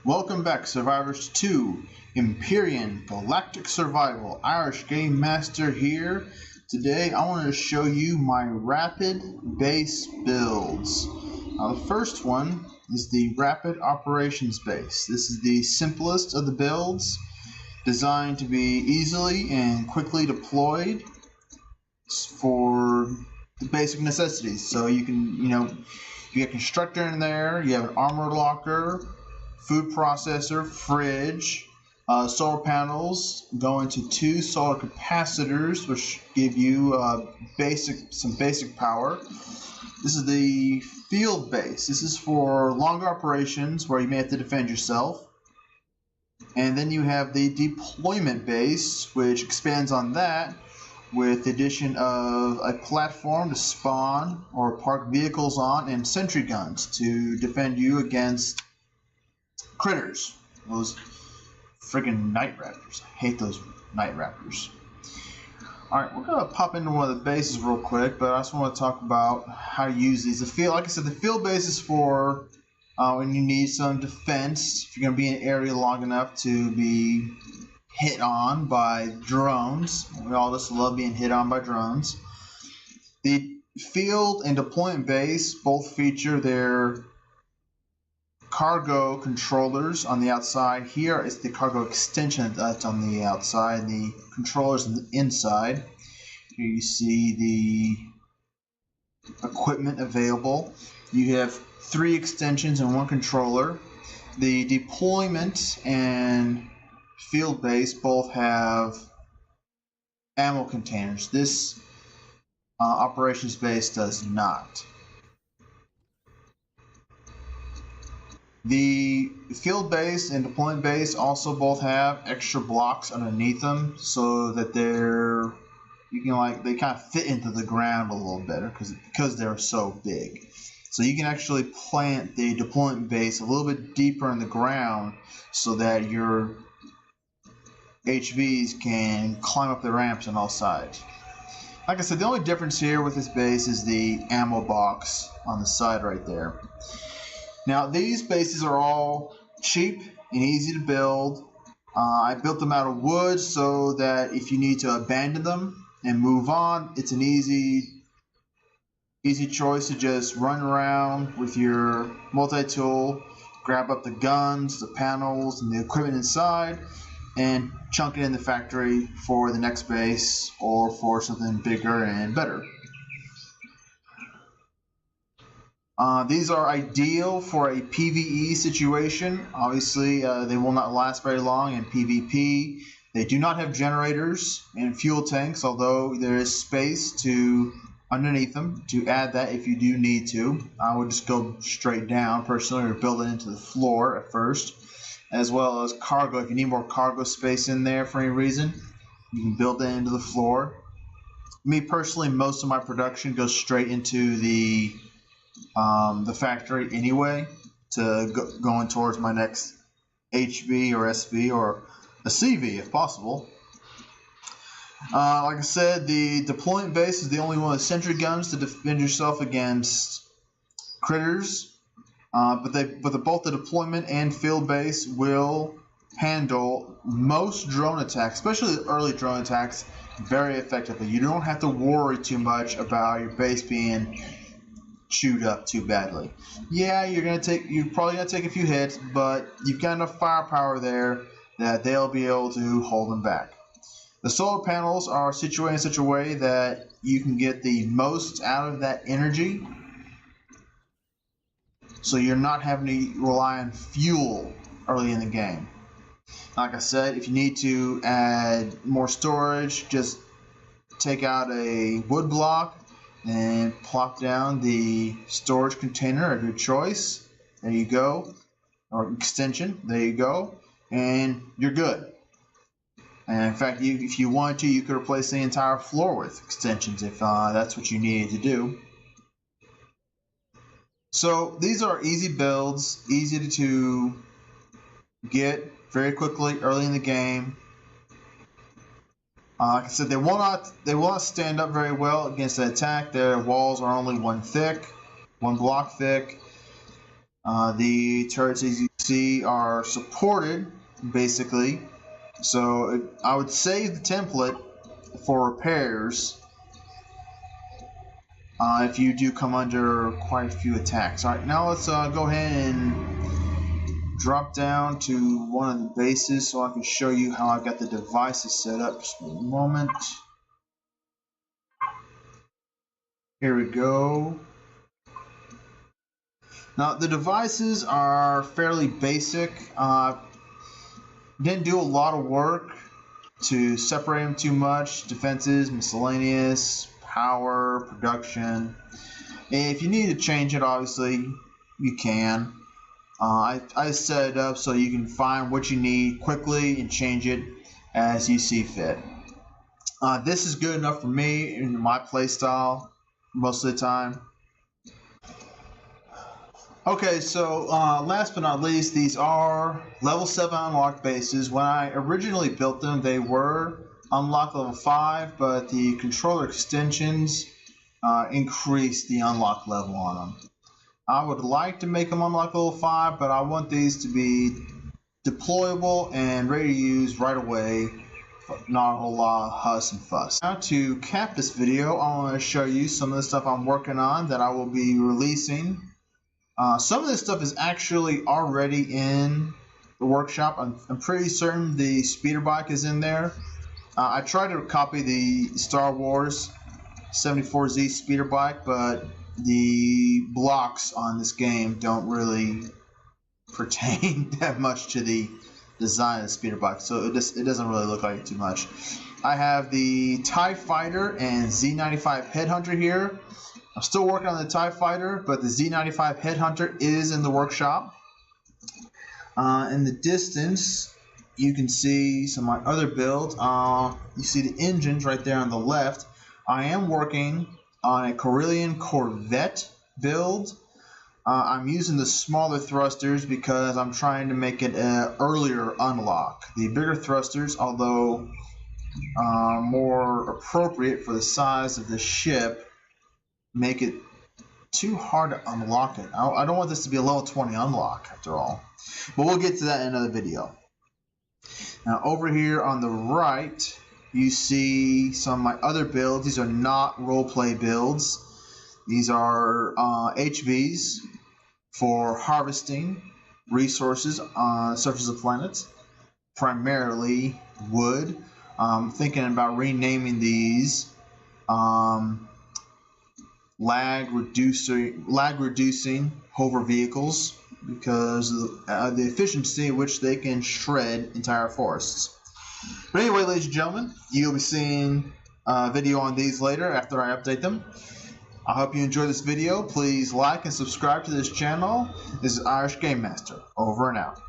Welcome back, survivors, to Empyrion Galactic Survival. Irish Game Master here. Today I want to show you my rapid base builds. The first one is the Rapid Operations Base. This is the simplest of the builds, designed to be easily and quickly deployed for the basic necessities. So you can, you get constructor in there, you have an armor locker, food processor, fridge, solar panels go into 2 solar capacitors, which give you some basic power. This is the field base. This is for longer operations where you may have to defend yourself. And then you have the deployment base, which expands on that with the addition of a platform to spawn or park vehicles on, and sentry guns to defend you against critters. Those friggin' night raptors. I hate those night raptors. Alright, we're going to pop into one of the bases real quick, but I just want to talk about how to use these. Like I said, the field base is for when you need some defense, if you're going to be in an area long enough to be hit on by drones. We all just love being hit on by drones. The field and deployment base both feature their cargo controllers on the outside. Here is the cargo extension that's on the outside, the controllers on the inside. Here you see the equipment available. You have 3 extensions and 1 controller. The deployment and field base both have ammo containers. This operations base does not. The field base and deployment base also both have extra blocks underneath them, so that they kind of fit into the ground a little better because they're so big. So you can actually plant the deployment base a little bit deeper in the ground so that your HVs can climb up the ramps on all sides. Like I said, the only difference here with this base is the ammo box on the side right there. Now, these bases are all cheap and easy to build. I built them out of wood so that if you need to abandon them and move on, it's an easy choice to just run around with your multi-tool, grab up the guns, the panels, and the equipment inside, and chunk it in the factory for the next base or for something bigger and better. These are ideal for a PvE situation. Obviously, they will not last very long in PvP. They do not have generators and fuel tanks, although there is space underneath them to add that if you do need to. I would just go straight down personally, or build it into the floor at first, as well as cargo. If you need more cargo space in there for any reason, you can build it into the floor. Me personally, most of my production goes straight into the factory anyway, to going towards my next HV or SV or a CV if possible. Like I said, the deployment base is the only one with sentry guns to defend yourself against critters. But both the deployment and field base will handle most drone attacks, especially the early drone attacks, very effectively. You don't have to worry too much about your base being chewed up too badly. Yeah, you're probably gonna take a few hits, but you've got enough firepower there that they'll be able to hold them back. The solar panels are situated in such a way that you can get the most out of that energy, so you're not having to rely on fuel early in the game. Like I said, if you need to add more storage, just take out a wood block and plop down the storage container of your choice. There you go. Or extension. There you go. And you're good. And in fact, if you wanted to, you could replace the entire floor with extensions if that's what you needed to do. So these are easy builds, easy to get very quickly early in the game. Like I said, they will not stand up very well against an attack. Their walls are only one block thick. The turrets, as you see, are supported, basically. So I would save the template for repairs if you do come under quite a few attacks. Alright, now let's go ahead and drop down to one of the bases so I can show you how I've got the devices set up. Just a moment. Here we go. Now the devices are fairly basic. Didn't do a lot of work to separate them too much. Defenses, miscellaneous, power, production. If you need to change it, obviously you can. I set it up so you can find what you need quickly and change it as you see fit. This is good enough for me in my playstyle most of the time. Okay, so last but not least, these are level 7 unlocked bases. When I originally built them, they were unlocked level 5, but the controller extensions increased the unlock level on them. I would like to make them unlock level 5, but I want these to be deployable and ready to use right away. Not a whole lot of huss and fuss. Now to cap this video, I want to show you some of the stuff I'm working on that I will be releasing. Some of this stuff is actually already in the workshop. I'm pretty certain the speeder bike is in there. I tried to copy the Star Wars 74Z speeder bike, but the blocks on this game don't really pertain that much to the design of the speeder bike, so it doesn't really look like it too much. I have the TIE Fighter and Z95 Headhunter here. I'm still working on the TIE Fighter, but the Z95 Headhunter is in the workshop. In the distance, you can see some of my other builds. You see the engines right there on the left. I am working on a Corellian Corvette build. I'm using the smaller thrusters because I'm trying to make it an earlier unlock. The bigger thrusters, although more appropriate for the size of the ship, make it too hard to unlock it. I don't want this to be a level 20 unlock after all. But we'll get to that in another video. Now over here on the right, you see some of my other builds. These are not roleplay builds. These are HVs for harvesting resources on the surface of planets, primarily wood. I'm thinking about renaming these lag reducing hover vehicles because of the efficiency at which they can shred entire forests. But anyway, ladies and gentlemen, you'll be seeing a video on these later after I update them. I hope you enjoyed this video. Please like and subscribe to this channel. This is Irish Game Master. Over and out.